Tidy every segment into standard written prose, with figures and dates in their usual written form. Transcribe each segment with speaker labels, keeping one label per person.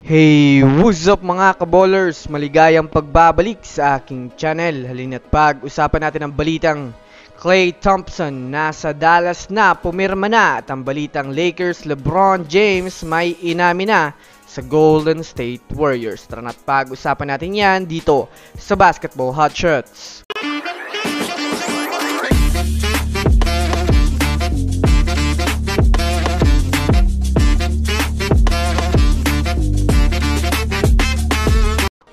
Speaker 1: Hey, what's up mga kaballers? Maligayang pagbabalik sa aking channel. Halina't pag-usapan natin ang balitang Klay Thompson nasa Dallas na, pumirma na, at ang balitang Lakers LeBron James may inamin na sa Golden State Warriors. Tara na't pag-usapan natin yan dito sa Basketball Hotshots.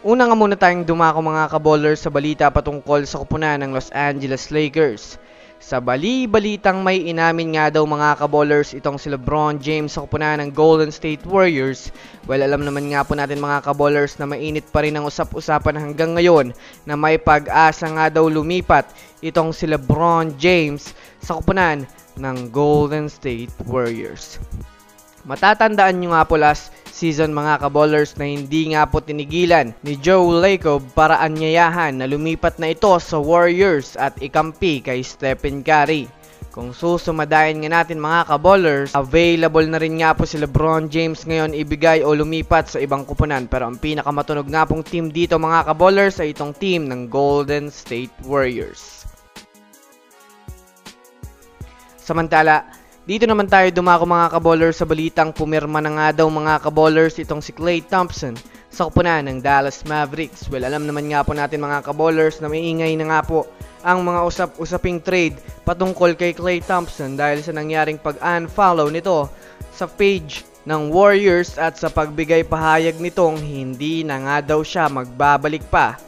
Speaker 1: Una nga muna tayong dumako mga kaballers sa balita patungkol sa kupunan ng Los Angeles Lakers. Sa balitang may inamin nga daw mga kaballers itong si LeBron James sa kupunan ng Golden State Warriors. Well, alam naman nga po natin mga kaballers na mainit pa rin ang usap-usapan hanggang ngayon na may pag-asa nga daw lumipat itong si LeBron James sa kupunan ng Golden State Warriors. Matatandaan nyo nga po last season mga kaballers na hindi nga po tinigilan ni Joe Lacob para anyayahan na lumipat na ito sa Warriors at ikampi kay Stephen Curry. Kung susumadayan nga natin mga kaballers, available na rin nga po si LeBron James ngayon ibigay o lumipat sa ibang kupunan. Pero ang pinakamatunog nga pong team dito mga kaballers ay itong team ng Golden State Warriors. Samantala, dito naman tayo dumako mga kaballers sa balitang pumirma na nga daw mga kaballers itong si Klay Thompson sa kupunan ng Dallas Mavericks. Well, alam naman nga po natin mga kaballers na maiingay na nga po ang mga usap-usaping trade patungkol kay Klay Thompson dahil sa nangyaring pag-unfollow nito sa page ng Warriors at sa pagbigay pahayag nitong hindi na nga daw siya magbabalik pa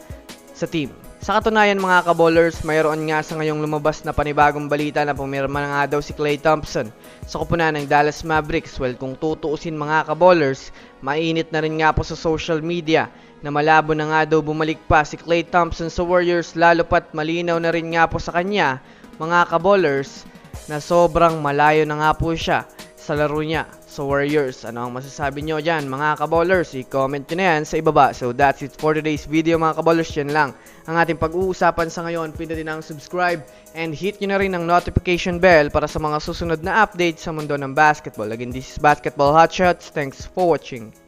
Speaker 1: sa team. Sa katunayan mga kaballers, mayroon nga sa ngayong lumabas na panibagong balita na pumirma na nga daw si Klay Thompson sa kupunan ng Dallas Mavericks. Well, kung tutuusin mga kaballers, mainit na rin nga po sa social media na malabo na nga daw bumalik pa si Klay Thompson sa Warriors, lalo pat malinaw na rin nga po sa kanya mga kaballers na sobrang malayo na nga po siya sa laro niya sa Warriors. Ano ang masasabi nyo dyan mga kaballers? I-comment nyo na yan sa ibaba. So that's it for today's video mga kaballers. Yan lang ang ating pag-uusapan sa ngayon. Pindutin ang subscribe and hit nyo na rin ang notification bell para sa mga susunod na updates sa mundo ng basketball. Again, this is Basketball Hotshots. Thanks for watching.